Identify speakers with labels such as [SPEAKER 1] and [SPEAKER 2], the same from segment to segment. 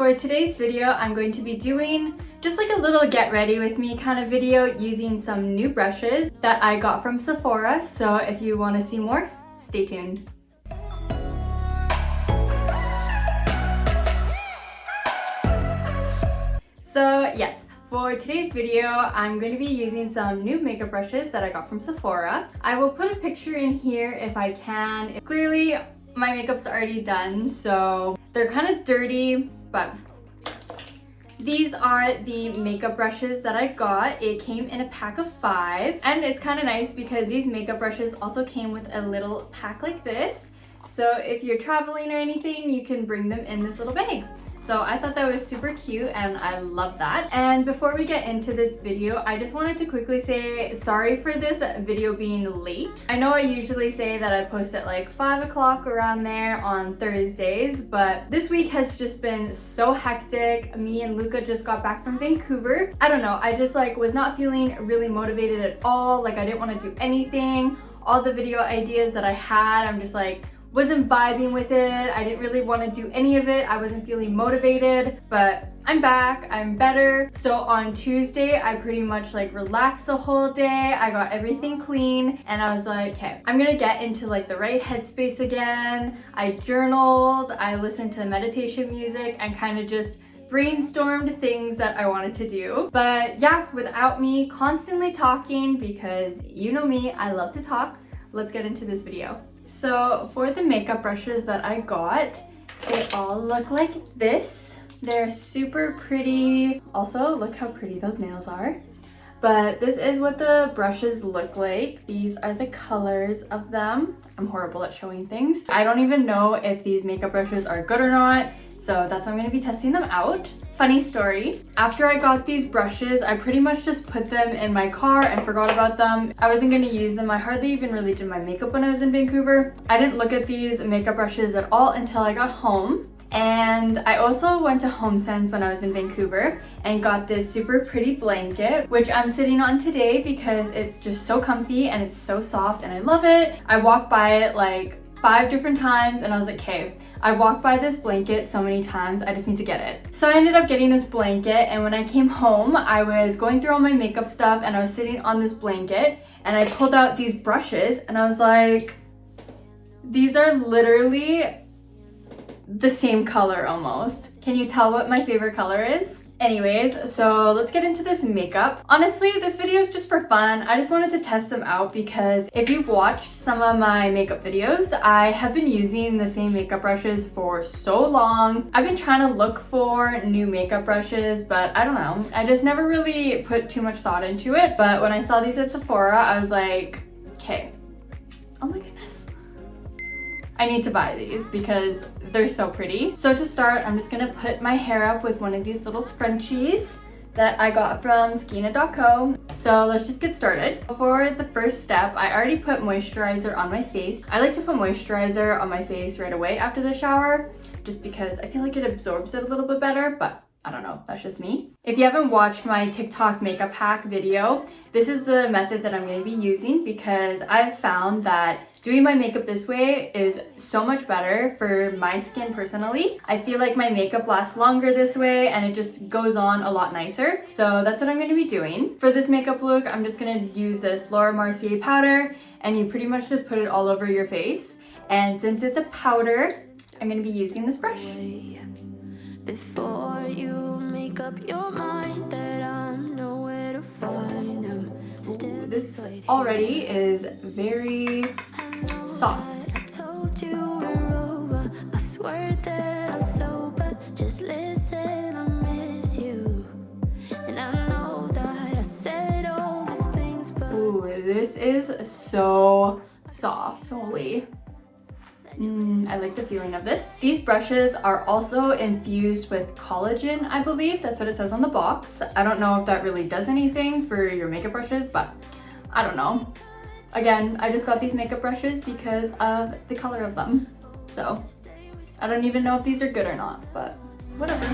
[SPEAKER 1] For today's video, I'm going to be doing just like a little get ready with me kind of video using some new brushes that I got from Sephora. So if you want to see more, stay tuned. So yes, for today's video, I'm going to be using some new makeup brushes that I got from Sephora. I will put a picture in here if I can. Clearly, my makeup's already done, so they're kind of dirty, but these are the makeup brushes that I got. It came in a pack of 5, and it's kind of nice because these makeup brushes also came with a little pack like this. So if you're traveling or anything, you can bring them in this little bag. So I thought that was super cute and I love that. And before we get into this video, I just wanted to quickly say sorry for this video being late. I know I usually say that I post at like 5 o'clock around there on Thursdays, but this week has just been so hectic. Me and Luca just got back from Vancouver. I don't know, I just like was not feeling really motivated at all. Like I didn't want to do anything. All the video ideas that I had, I'm just like, wasn't vibing with it. I didn't really want to do any of it. I wasn't feeling motivated, but I'm back, I'm better. So on Tuesday, I pretty much like relaxed the whole day. I got everything clean and I was like, okay, I'm gonna get into like the right headspace again. I journaled, I listened to meditation music and kind of just brainstormed things that I wanted to do. But yeah, without me constantly talking, because you know me, I love to talk, let's get into this video. So for the makeup brushes that I got, they all look like this. They're super pretty. Also, look how pretty those nails are. But this is what the brushes look like. These are the colors of them. I'm horrible at showing things. I don't even know if these makeup brushes are good or not, so that's why I'm gonna be testing them out. Funny story, after I got these brushes, I pretty much just put them in my car and forgot about them. I wasn't gonna use them. I hardly even really did my makeup when I was in Vancouver. I didn't look at these makeup brushes at all until I got home. And I also went to HomeSense when I was in Vancouver and got this super pretty blanket, which I'm sitting on today because it's just so comfy and it's so soft and I love it. I walked by it like 5 different times and I was like, okay, I walked by this blanket so many times, I just need to get it. So I ended up getting this blanket, and when I came home, I was going through all my makeup stuff and I was sitting on this blanket and I pulled out these brushes and I was like, these are literally the same color almost. Can you tell what my favorite color is? Anyways, so let's get into this makeup. Honestly, this video is just for fun. I just wanted to test them out because if you've watched some of my makeup videos, I have been using the same makeup brushes for so long. I've been trying to look for new makeup brushes, but I don't know. I just never really put too much thought into it. But when I saw these at Sephora, I was like, okay, oh my goodness, I need to buy these because they're so pretty. So to start, I'm just gonna put my hair up with one of these little scrunchies that I got from Skina.co. So let's just get started. For the first step, I already put moisturizer on my face. I like to put moisturizer on my face right away after the shower, just because I feel like it absorbs it a little bit better, but I don't know, that's just me. If you haven't watched my TikTok makeup hack video, this is the method that I'm gonna be using because I've found that doing my makeup this way is so much better for my skin personally. I feel like my makeup lasts longer this way and it just goes on a lot nicer. So that's what I'm gonna be doing. For this makeup look, I'm just gonna use this Laura Mercier powder and you pretty much just put it all over your face. And since it's a powder, I'm gonna be using this brush. Before you make up your mind that I'm nowhere to find them. This already is very soft. I told you we're over. I swear that I'm sober. Just listen, I miss you. And I know that I said all these things, but ooh, this is so soft. Holy. I like the feeling of this. These brushes are also infused with collagen, I believe. That's what it says on the box. I don't know if that really does anything for your makeup brushes, but I don't know. Again, I just got these makeup brushes because of the color of them. So I don't even know if these are good or not, but whatever.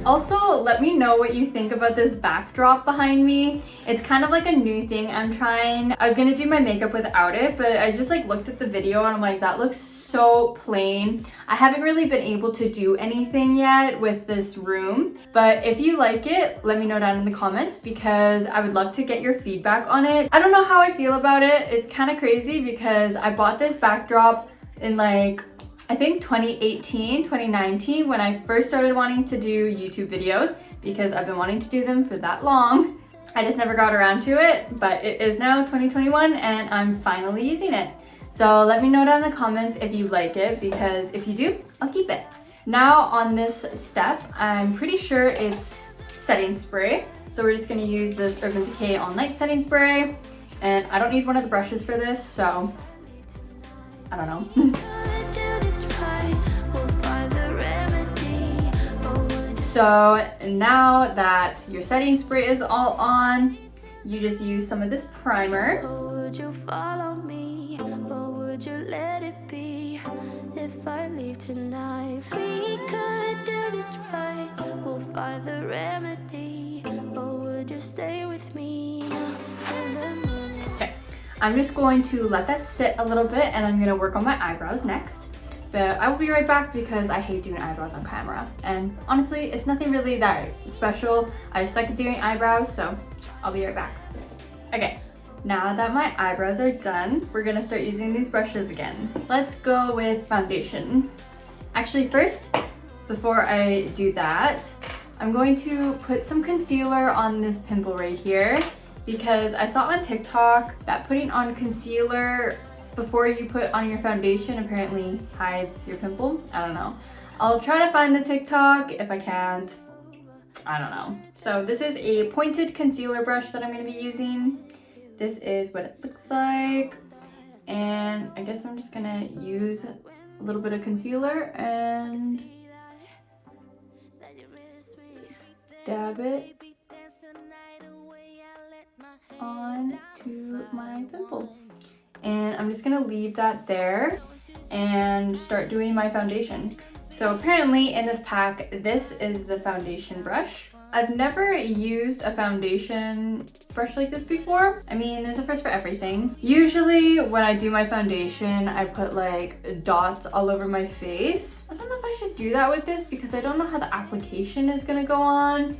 [SPEAKER 1] Also, also let me know what you think about this backdrop behind me. It's kind of like a new thing I'm trying. I was gonna do my makeup without it, but I just like looked at the video and I'm like, that looks so plain. I haven't really been able to do anything yet with this room, but if you like it, let me know down in the comments because I would love to get your feedback on it. I don't know how I feel about it. It's kind of crazy because I bought this backdrop in like, I think 2018, 2019, when I first started wanting to do YouTube videos because I've been wanting to do them for that long. I just never got around to it, but it is now 2021 and I'm finally using it. So let me know down in the comments if you like it because if you do, I'll keep it. Now on this step, I'm pretty sure it's setting spray. So we're just gonna use this Urban Decay All Night setting spray and I don't need one of the brushes for this, so I don't know. So now that your setting spray is all on, you just use some of this primer. Would you follow me or would you let it be if I leave tonight? We could do this right, we'll find the remedy, or would you stay with me now in the morning? Okay, I'm just going to let that sit a little bit and I'm gonna work on my eyebrows next. But I will be right back because I hate doing eyebrows on camera. And honestly, it's nothing really that special. I suck at doing eyebrows, so I'll be right back. Okay, now that my eyebrows are done, we're gonna start using these brushes again. Let's go with foundation. Actually, first, before I do that, I'm going to put some concealer on this pimple right here because I saw on TikTok that putting on concealer before you put on your foundation apparently hides your pimple. I don't know. I'll try to find the TikTok. If I can't, I don't know. So this is a pointed concealer brush that I'm gonna be using. This is what it looks like. And I guess I'm just gonna use a little bit of concealer and dab it onto my pimple. And I'm just gonna leave that there and start doing my foundation. So apparently in this pack, this is the foundation brush. I've never used a foundation brush like this before. I mean, there's a first for everything. Usually when I do my foundation, I put like dots all over my face. I don't know if I should do that with this because I don't know how the application is gonna go on.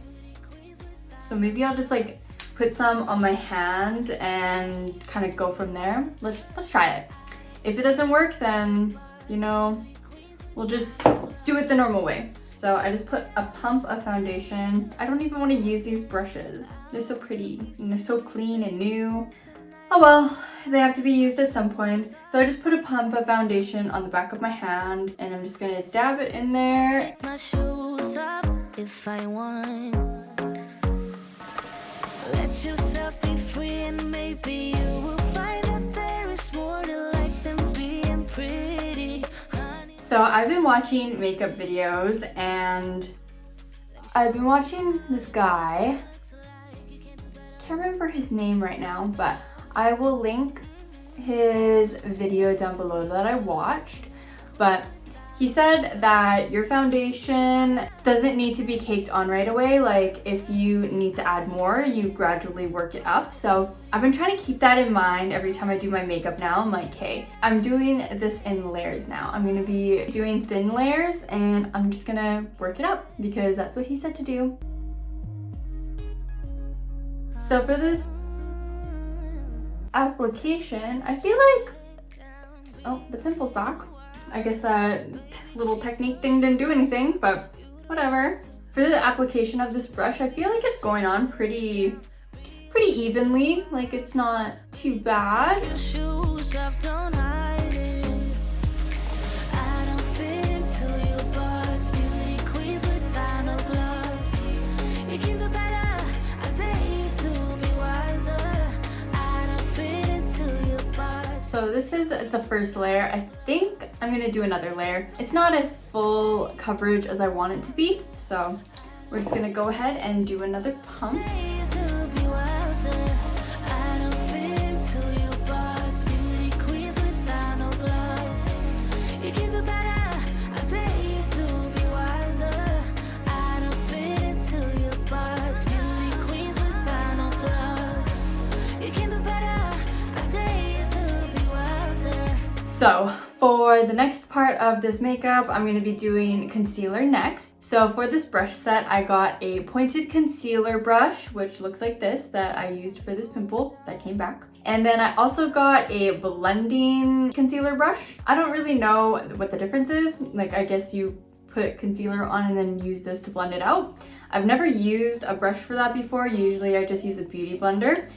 [SPEAKER 1] So maybe I'll just like put some on my hand and kind of go from there. Let's try it. If it doesn't work, then, you know, we'll just do it the normal way. So I just put a pump of foundation. I don't even want to use these brushes. They're so pretty and they're so clean and new. Oh well, they have to be used at some point. So I just put a pump of foundation on the back of my hand and I'm just gonna dab it in there. My shoes up if I want. Let yourself be free and maybe you will find that there is more to life than being pretty. So I've been watching makeup videos and I've been watching this guy. Can't remember his name right now, but I will link his video down below that I watched. But he said that your foundation doesn't need to be caked on right away. Like if you need to add more, you gradually work it up. So I've been trying to keep that in mind every time I do my makeup now. I'm like, hey, I'm doing this in layers now. I'm gonna be doing thin layers and I'm just gonna work it up because that's what he said to do. So for this application, I feel like, oh, the pimple's back. I guess that little technique thing didn't do anything, but whatever. For the application of this brush, I feel like it's going on pretty evenly. Like it's not too bad. Your shoes have done hiding. I don't fit into your box. Beauty queens without no gloves. You can do better. I dare you to be wilder. I don't fit into your box. So this is the first layer. I think I'm gonna do another layer. It's not as full coverage as I want it to be, so we're just gonna go ahead and do another pump. So for the next part of this makeup, I'm going to be doing concealer next. So for this brush set, I got a pointed concealer brush, which looks like this, that I used for this pimple that came back. And then I also got a blending concealer brush. I don't really know what the difference is. Like, I guess you put concealer on and then use this to blend it out. I've never used a brush for that before. Usually I just use a beauty blender,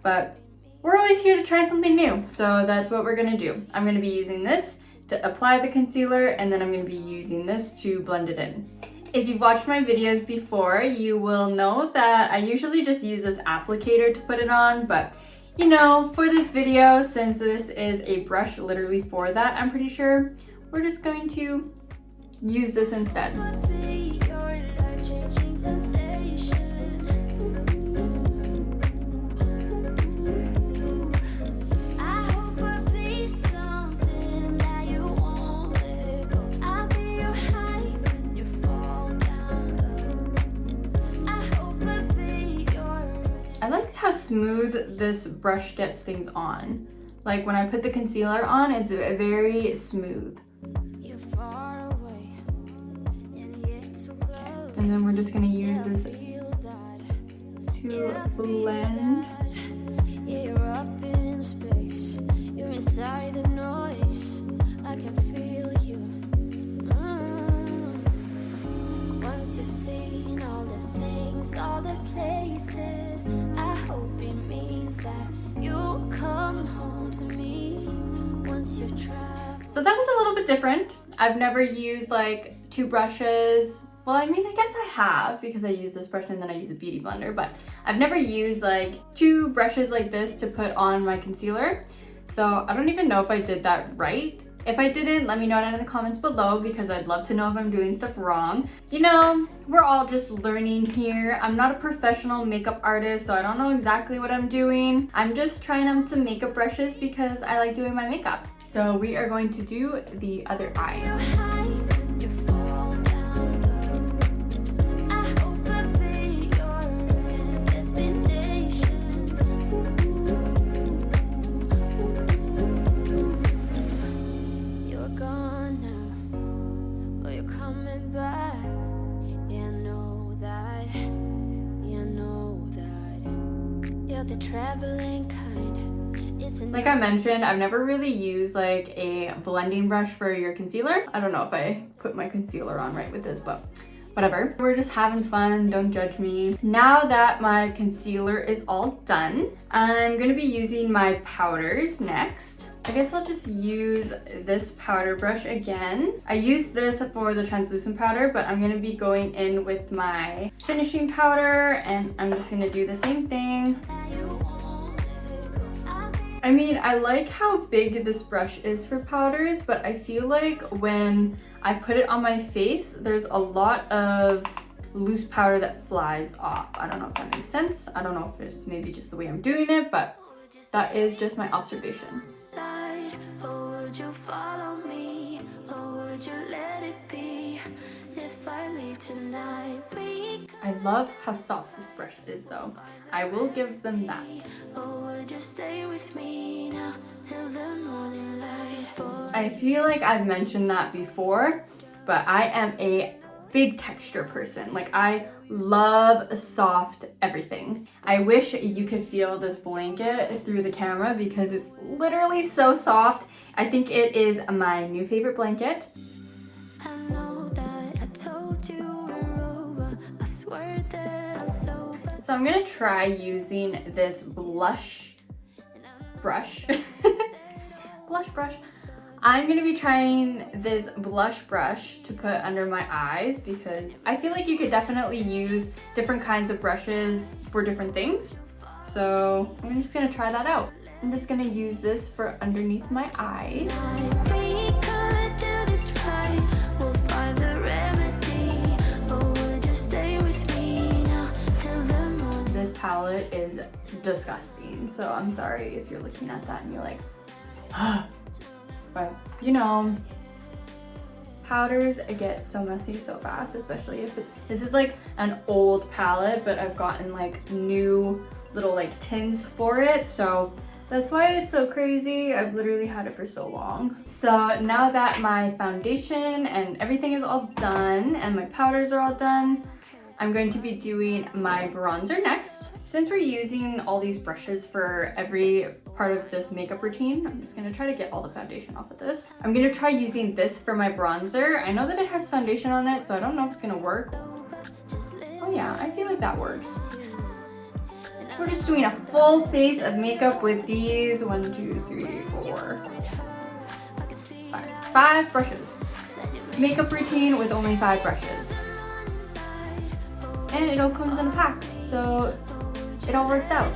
[SPEAKER 1] but we're always here to try something new. So that's what we're gonna do. I'm gonna be using this to apply the concealer, and then I'm gonna be using this to blend it in. If you've watched my videos before, you will know that I usually just use this applicator to put it on, but you know, for this video, since this is a brush literally for that, I'm pretty sure, we're just going to use this instead. I like how smooth this brush gets things on. Like when I put the concealer on, it's very smooth. And then we're just gonna use this to blend. You're up in space, you're inside the noise, I can feel you. Once you've seen all the things, all the places, I hope it means that you'll come home to me once you've traveled. So that was a little bit different. I've never used like two brushes. Well, I mean, I guess I have, because I use this brush and then I use a beauty blender, but I've never used like two brushes like this to put on my concealer. So I don't even know if I did that right. If I didn't, let me know down in the comments below, because I'd love to know if I'm doing stuff wrong. You know, we're all just learning here. I'm not a professional makeup artist, so I don't know exactly what I'm doing. I'm just trying out some makeup brushes because I like doing my makeup. So we are going to do the other eye. Like I mentioned, I've never really used like a blending brush for your concealer. I don't know if I put my concealer on right with this, but whatever. We're just having fun, don't judge me. Now that my concealer is all done, I'm gonna be using my powders next. I guess I'll just use this powder brush again. I used this for the translucent powder, but I'm gonna be going in with my finishing powder, and I'm just gonna do the same thing. I mean, I like how big this brush is for powders, but I feel like when I put it on my face, there's a lot of loose powder that flies off. I don't know if that makes sense. I don't know if it's maybe just the way I'm doing it, but that is just my observation. Or would you follow me? Or would you let it be? If I leave tonight, I love how soft this brush is though. I will give them that. Or would you stay with me now till the morning light? I feel like I've mentioned that before, but I am a big texture person. Like, I love soft everything. I wish you could feel this blanket through the camera because it's literally so soft. I think it is my new favorite blanket. I know that I told you we're over. I swear that I'm sober. So I'm gonna try using this blush brush. Blush brush. I'm gonna be trying this blush brush to put under my eyes because I feel like you could definitely use different kinds of brushes for different things. So I'm just gonna try that out. I'm just gonna use this for underneath my eyes. This palette is disgusting, so I'm sorry if you're looking at that and you're like, ah. But you know, powders get so messy so fast, especially if this is like an old palette, but I've gotten like new little like tins for it. So That's why it's so crazy. I've literally had it for so long. So now that my foundation and everything is all done and my powders are all done, I'm going to be doing my bronzer next. Since we're using all these brushes for every part of this makeup routine, I'm just gonna try to get all the foundation off of this. I'm gonna try using this for my bronzer. I know that it has foundation on it, so I don't know if it's gonna work. Oh yeah, I feel like that works. We're just doing a full face of makeup with these 1, 2, 3, 4, 5 brushes. Makeup routine with only 5 brushes. And it all comes in a pack, so it all works out.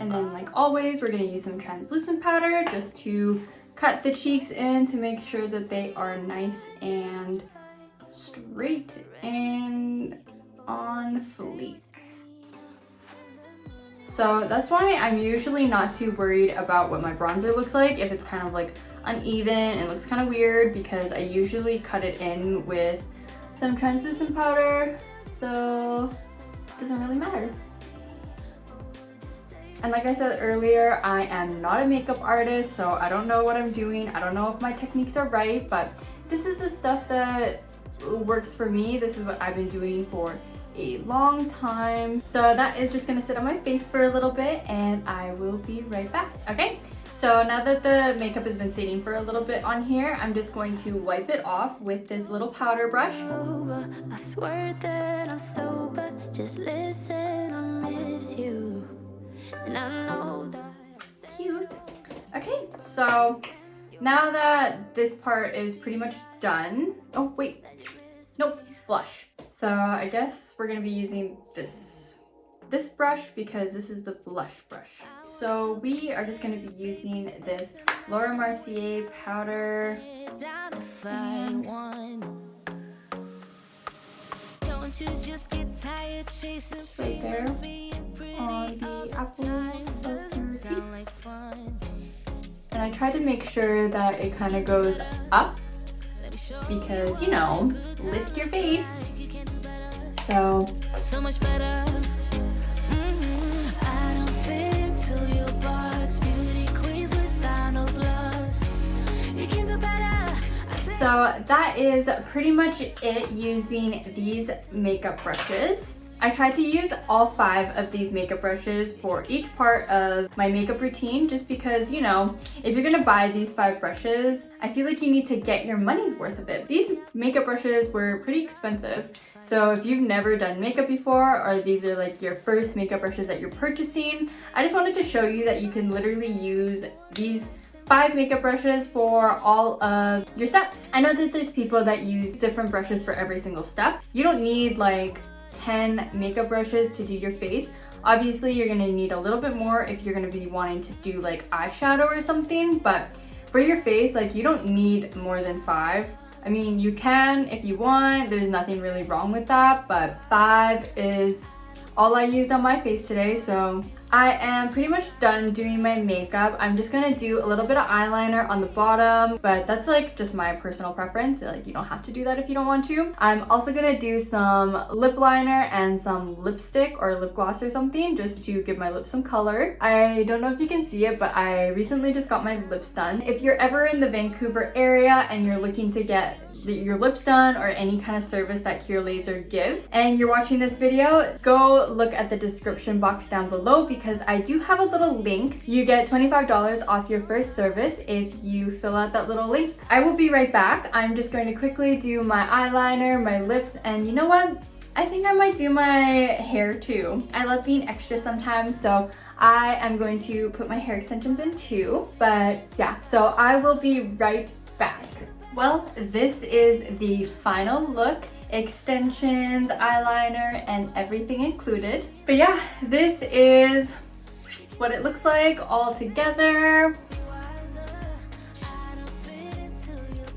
[SPEAKER 1] And then, like always, we're gonna use some translucent powder just to cut the cheeks in to make sure that they are nice and straight and on fleek. So that's why I'm usually not too worried about what my bronzer looks like if it's kind of like uneven and looks kind of weird, because I usually cut it in with some translucent powder, so it doesn't really matter. And like I said earlier, I am not a makeup artist, so I don't know what I'm doing. I don't know if my techniques are right, but this is the stuff that works for me. This is what I've been doing for a long time. So that is just gonna sit on my face for a little bit and I will be right back. Okay, so now that the makeup has been sitting for a little bit on here, I'm just going to wipe it off with this little powder brush. I swear that I'm sober, just listen, I miss you. And I know that cute. Okay, so now that this part is pretty much done. Oh wait, nope, blush. So I guess we're gonna be using this brush because this is the blush brush. So we are just gonna be using this Laura Mercier powder. Right there on the apples of your cheeks. And I try to make sure that it kind of goes up because, you know, lift your face. So much better. I don't fit into your box. Beauty queens without no gloves. You can do better. So that is pretty much it using these makeup brushes. I tried to use all 5 of these makeup brushes for each part of my makeup routine just because, you know, if you're gonna buy these 5 brushes, I feel like you need to get your money's worth of it. These makeup brushes were pretty expensive. So if you've never done makeup before, or these are like your first makeup brushes that you're purchasing, I just wanted to show you that you can literally use these 5 makeup brushes for all of your steps. I know that there's people that use different brushes for every single step. You don't need like 10 makeup brushes to do your face. Obviously, you're gonna need a little bit more if you're gonna be wanting to do like eyeshadow or something, but for your face, like you don't need more than 5. I mean, you can if you want, there's nothing really wrong with that, but 5 is all I used on my face today, so I am pretty much done doing my makeup. I'm just gonna do a little bit of eyeliner on the bottom, but that's like just my personal preference. Like you don't have to do that if you don't want to. I'm also gonna do some lip liner and some lipstick or lip gloss or something just to give my lips some color. I don't know if you can see it, but I recently just got my lips done. If you're ever in the Vancouver area and you're looking to get your lips done or any kind of service that Cure Laser gives and you're watching this video, go look at the description box down below because I do have a little link. You get $25 off your first service if you fill out that little link. I will be right back. I'm just going to quickly do my eyeliner, my lips, and you know what? I think I might do my hair too. I love being extra sometimes, so I am going to put my hair extensions in too. But yeah, so I will be right back. Well, this is the final look. Extensions, eyeliner, and everything included. But yeah, this is what it looks like all together.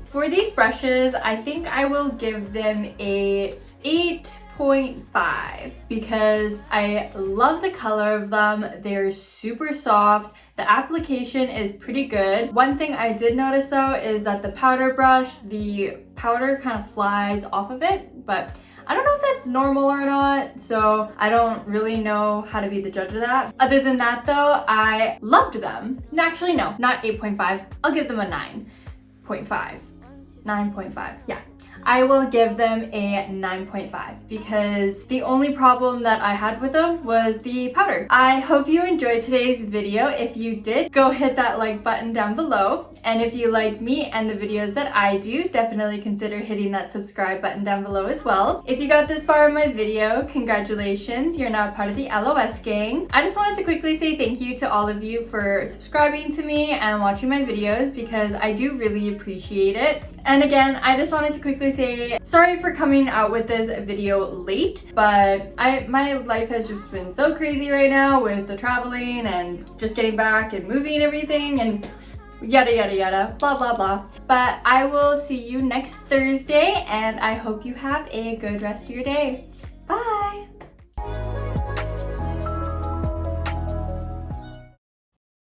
[SPEAKER 1] For these brushes, I think I will give them a 8.5 because I love the color of them. They're super soft. The application is pretty good. One thing I did notice though is that the powder brush, the powder kind of flies off of it, but I don't know if that's normal or not, so I don't really know how to be the judge of that. Other than that though, I loved them. Actually, no, not 8.5. I'll give them a 9.5. 9.5, yeah. I will give them a 9.5 because the only problem that I had with them was the powder. I hope you enjoyed today's video. If you did, go hit that like button down below. And if you like me and the videos that I do, definitely consider hitting that subscribe button down below as well. If you got this far in my video, congratulations, you're now part of the LOS gang. I just wanted to quickly say thank you to all of you for subscribing to me and watching my videos because I do really appreciate it. And again, I just wanted to quickly say sorry for coming out with this video late, but my life has just been so crazy right now with the traveling and just getting back and moving and everything and yada yada yada, blah blah blah. But I will see you next Thursday and I hope you have a good rest of your day.